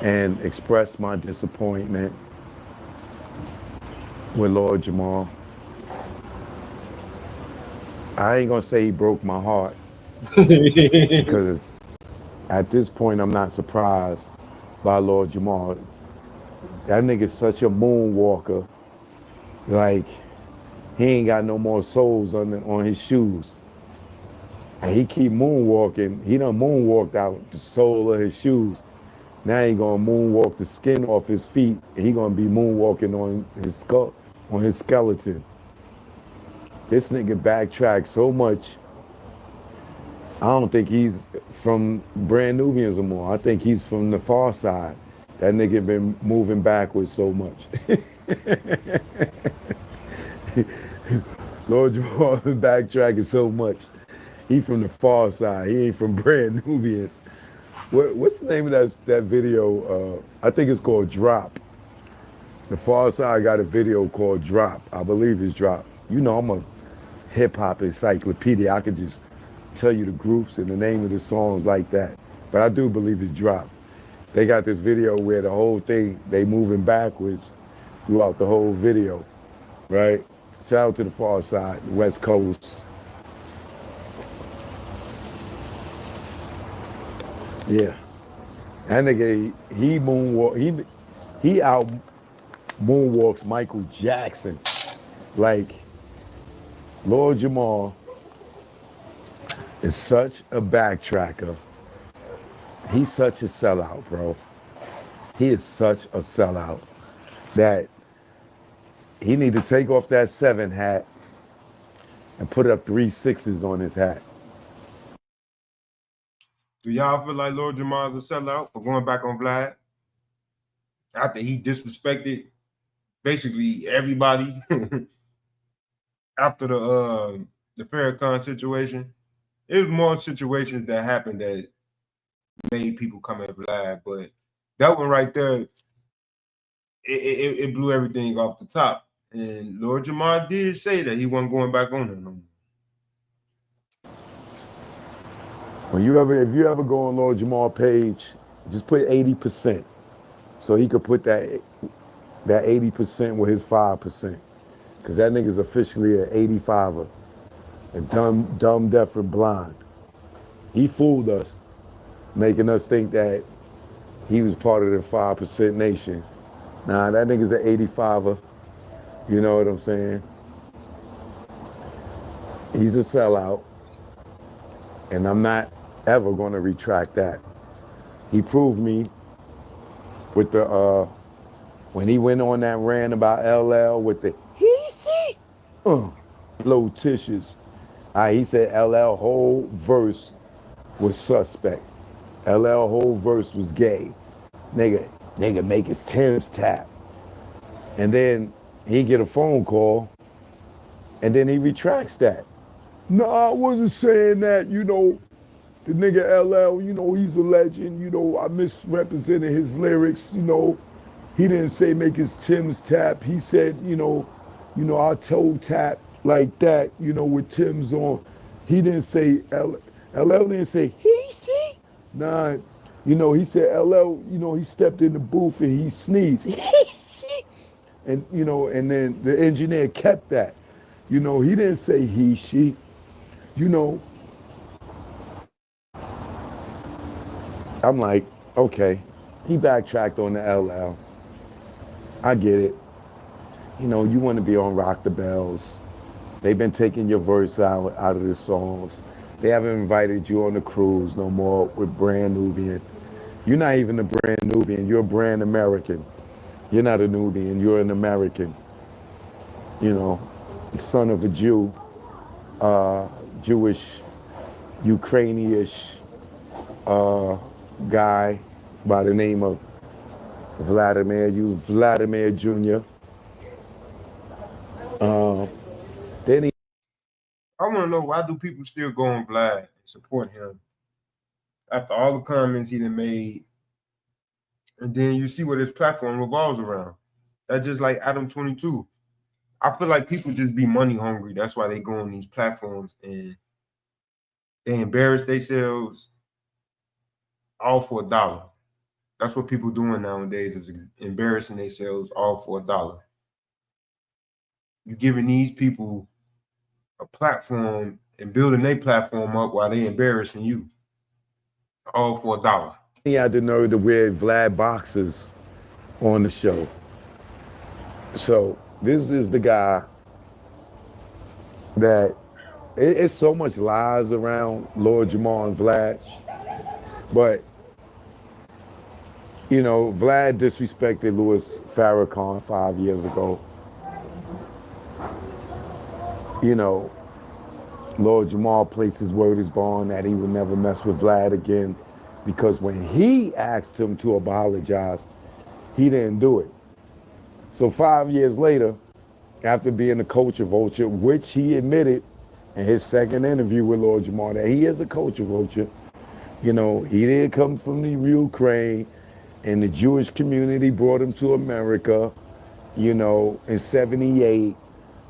and express my disappointment with Lord Jamar. I ain't gonna say he broke my heart, because at this point I'm not surprised by Lord Jamar. That nigga's such a moonwalker. Like, he ain't got no more soles on his shoes. And he keep moonwalking. He done moonwalked out the sole of his shoes. Now he gonna moonwalk the skin off his feet. And he gonna be moonwalking on his skull, on his skeleton. This nigga backtracked so much. I don't think he's from Brand Nubians anymore. I think he's from the far side. That nigga been moving backwards so much. Lord Jamal been backtracking so much. He from the far side. He ain't from Brand Nubians. What's the name of that video? I think it's called Drop. The far side got a video called Drop. I believe it's Drop. You know, I'm a hip hop encyclopedia. I could just tell you the groups and the name of the songs like that. But I do believe it's Drop. They got this video where the whole thing, they moving backwards throughout the whole video, right? Shout out to the far side, the West Coast. Yeah. That nigga, he out moonwalks Michael Jackson. Like, Lord Jamar is such a backtracker. He's such a sellout, bro. He is such a sellout that he need to take off that 7 hat and put up 3 6s on his hat. Do y'all feel like Lord Jamar's a sellout for going back on Vlad? After he disrespected basically everybody after the Farrakhan situation. It was more situations that happened that made people come at Vlad, but that one right there, it blew everything off the top. And Lord Jamar did say that he wasn't going back on it no more. If you ever go on Lord Jamar page, just put 80%, so he could put that 80% with his 5%, because that nigga's officially an 85er, and dumb, deaf, and blind. He fooled us, making us think that he was part of the 5% nation. Nah, that nigga's an 85er. You know what I'm saying? He's a sellout, and I'm not ever going to retract that. He proved me with the when he went on that rant about LL with the low tissues. He said LL whole verse was suspect. LL whole verse was gay. Nigga make his Tim's tap. And then he get a phone call, and then he retracts that. No, I wasn't saying that, you know, the nigga LL, you know, he's a legend, you know, I misrepresented his lyrics, you know. He didn't say make his Tim's tap. He said, you know, I toe tap like that, you know, with Tim's on. He didn't say, LL didn't say, she. Nah, you know, he said LL, you know, he stepped in the booth and he sneezed. And, you know, and then the engineer kept that. You know, he didn't say he, she. You know, I'm like, okay, he backtracked on the LL. I get it. You know, you want to be on Rock the Bells. They've been taking your verse out of the songs. They haven't invited you on the cruise no more with Brand Nubian. You're not even a Brand Nubian. You're a Brand American. You're not a Nubian. You're an American. You know, the son of a Jew, Jewish, Ukrainian-ish guy by the name of Vladimir. You Vladimir Jr. Then I want to know, why do people still go on Vlad and support him after all the comments he done made? And then you see what his platform revolves around. That's just like Adam 22. I feel like people just be money hungry. That's why they go on these platforms and they embarrass themselves all for $1. That's what people doing nowadays, is embarrassing themselves all for $1. You're giving these people a platform and building their platform up while they embarrassing you, all for $1. He had the nerve to wear Vlad boxers on the show. So this is the guy that it's so much lies around Lord Jamar and Vlad, but you know, Vlad disrespected Louis Farrakhan 5 years ago. You know, Lord Jamar placed his word as bond that he would never mess with Vlad again, because when he asked him to apologize, he didn't do it. So 5 years later, after being a culture vulture, which he admitted in his second interview with Lord Jamar, that he is a culture vulture. You know, he didn't come from the Ukraine, and the Jewish community brought him to America, you know, in 78.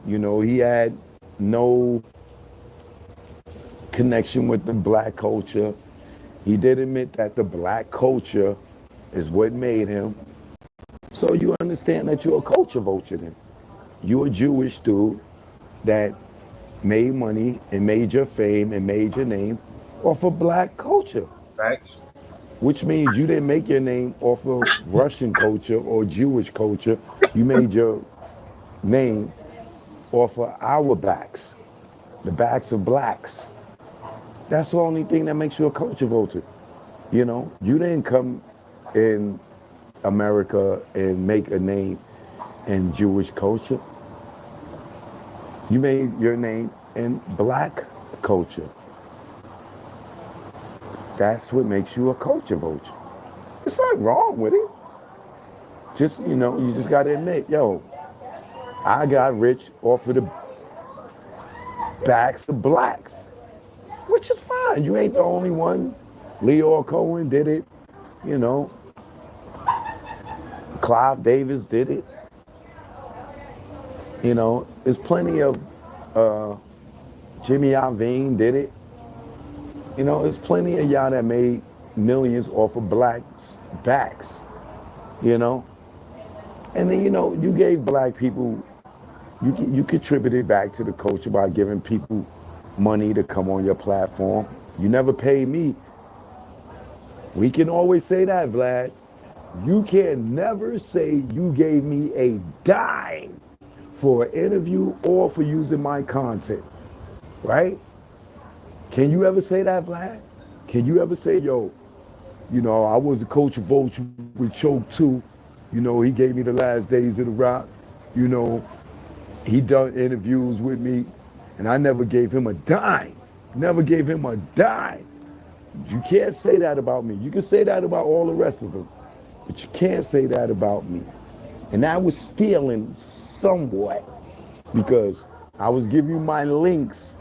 You know, he had no connection with the black culture. He did admit that the black culture is what made him. So you understand that you're a culture vulture then. You're a Jewish dude that made money and made your fame and made your name off of black culture. Facts. Which means you didn't make your name off of Russian culture or Jewish culture. You made your name off of our backs, the backs of blacks. That's the only thing that makes you a culture vulture. You know, you didn't come in America and make a name in Jewish culture. You made your name in black culture. That's what makes you a culture vulture. It's not wrong with it. Just, you know, you just gotta admit, yo, I got rich off of the backs of blacks, which is fine. You ain't the only one. Leo Cohen did it, you know. Clive Davis did it. You know, there's plenty of, Jimmy Iovine did it. You know, there's plenty of y'all that made millions off of blacks' backs, you know? And then, you know, you gave black people, you contributed back to the culture by giving people money to come on your platform. You never paid me. We can always say that, Vlad. You can never say you gave me a dime for an interview or for using my content, right? Can you ever say that, Vlad? Can you ever say, yo, you know, I was a culture vulture with Choke too. You know, he gave me the last days of the rock. You know, he done interviews with me, and I never gave him a dime. Never gave him a dime. You can't say that about me. You can say that about all the rest of them, but you can't say that about me. And I was stealing somewhat because I was giving you my links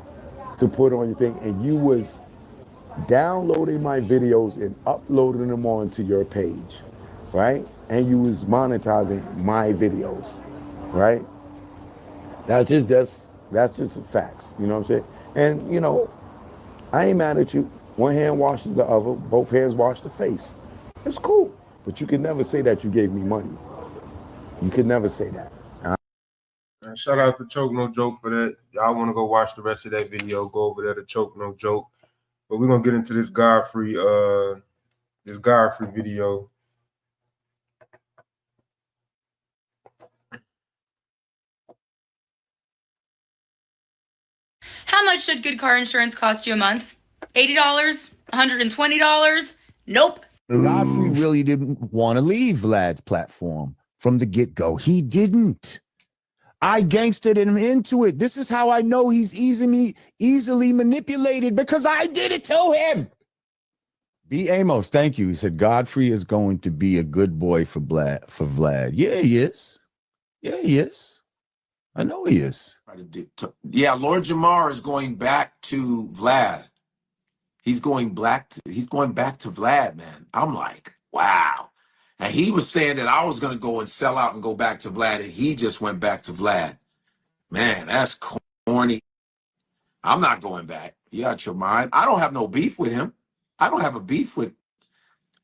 to put on your thing, and you was downloading my videos and uploading them onto your page, right? And you was monetizing my videos, right? That's just facts, you know what I'm saying? And you know, I ain't mad at you. One hand washes the other, both hands wash the face. It's cool, but you can never say that you gave me money. You can never say that. Shout out to Choke No Joke for that. Y'all want to go watch the rest of that video, go over there to Choke No Joke. But we're gonna get into this Godfrey video. How much should good car insurance cost you a month? $80? $120? Nope. Godfrey really didn't want to leave Vlad's platform from the get-go. He didn't. I gangstered him into it. This is how I know he's easily manipulated, because I did it to him. B. Amos, thank you. He said Godfrey is going to be a good boy for Vlad. Yeah, he is. Yeah, he is. I know he is. Yeah, Lord Jamar is going back to Vlad. He's going back to Vlad, man. I'm like, wow. And he was saying that I was going to go and sell out and go back to Vlad, and he just went back to Vlad. Man, that's corny. I'm not going back. You out your mind. I don't have no beef with him. I don't have a beef with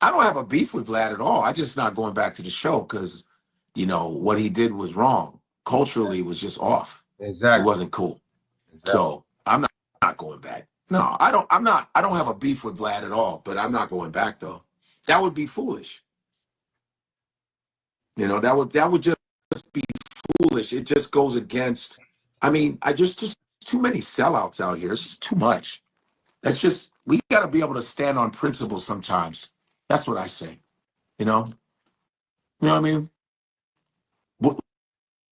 I don't have a beef with Vlad at all. I just not going back to the show because, you know, what he did was wrong. Culturally, it was just off. Exactly. It wasn't cool. Exactly. So I'm not going back. No, I don't have a beef with Vlad at all, but I'm not going back though. That would be foolish. You know, that would just be foolish. It just goes against, I mean, just too many sellouts out here. It's just too much. That's just, we got to be able to stand on principle sometimes. That's what I say. You know what I mean?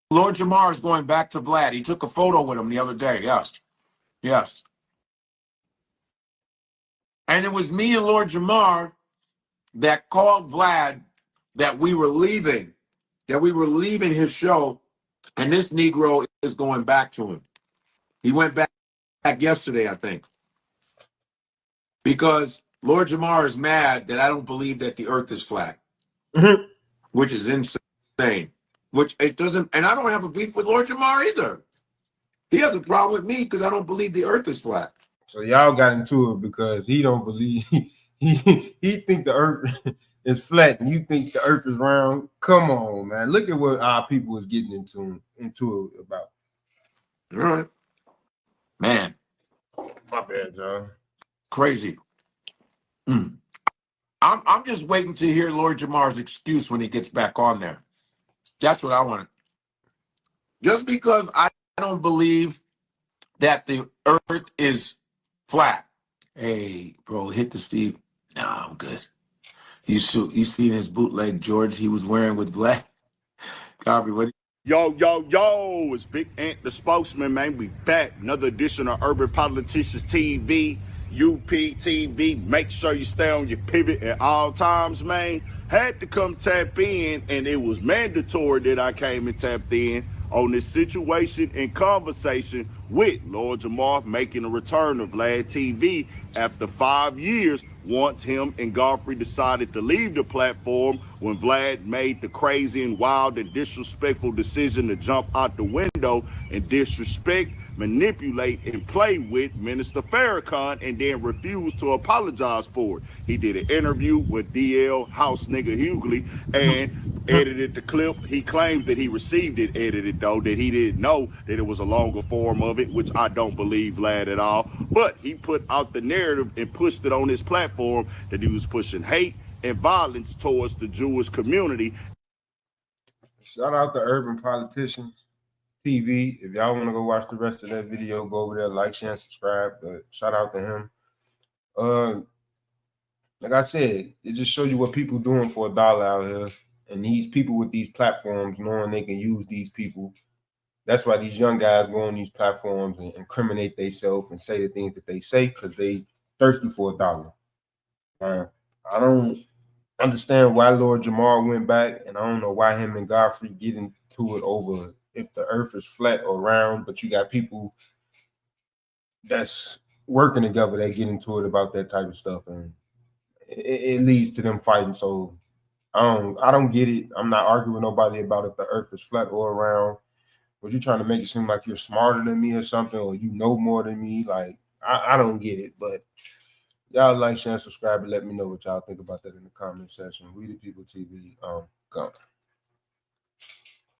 Lord Jamar is going back to Vlad. He took a photo with him the other day. Yes. And it was me and Lord Jamar that called Vlad that we were leaving his show, and this Negro is going back to him. He went back yesterday, I think, because Lord Jamar is mad that I don't believe that the earth is flat, which is insane. Which it doesn't, and I don't have a beef with Lord Jamar either. He has a problem with me because I don't believe the earth is flat. So y'all got into it because he don't believe he think the earth is flat and you think the earth is round. Come on, man. Look at what our people is getting into it about. All right. Man. My bad, John. Crazy. I'm just waiting to hear Lord Jamar's excuse when he gets back on there. That's what I want. Just because I don't believe that the earth is flat. Hey, bro, hit the Steve. Nah, I'm good. You seen his bootleg George he was wearing with Vlad? Copy, what? Yo, it's Big Ant, the spokesman, man. We back. Another edition of Urban Politicians TV, UPTV. Make sure you stay on your pivot at all times, man. Had to come tap in, and it was mandatory that I came and tapped in on this situation and conversation with Lord Jamar making a return of Vladtv after 5 years once him and Godfrey decided to leave the platform when Vlad made the crazy and wild and disrespectful decision to jump out the window and disrespect, manipulate, and play with Minister Farrakhan and then refused to apologize for it. He did an interview with DL House nigga Hughley and edited the clip. He claims that he received it edited, though, that he didn't know that it was a longer form of it, which I don't believe Vlad at all. But he put out the narrative and pushed it on his platform that he was pushing hate and violence towards the Jewish community. Shout out to Urban Politicians TV. If y'all want to go watch the rest of that video, go over there, like, share, and subscribe. But shout out to him. Like I said, it just shows you what people doing for $1 out here. And these people with these platforms knowing they can use these people. That's why these young guys go on these platforms and incriminate themselves and say the things that they say because they thirsty for $1. I don't understand why Lord Jamar went back, and I don't know why him and Godfrey get into it over if the earth is flat or round, but you got people that's working together that get into it about that type of stuff, and it leads to them fighting. So I don't get it. I'm not arguing with nobody about if the earth is flat or round. But you trying to make it seem like you're smarter than me or something, or you know more than me. Like, I don't get it. But y'all like, share, and subscribe, and let me know what y'all think about that in the comment section. We the People TV. Go.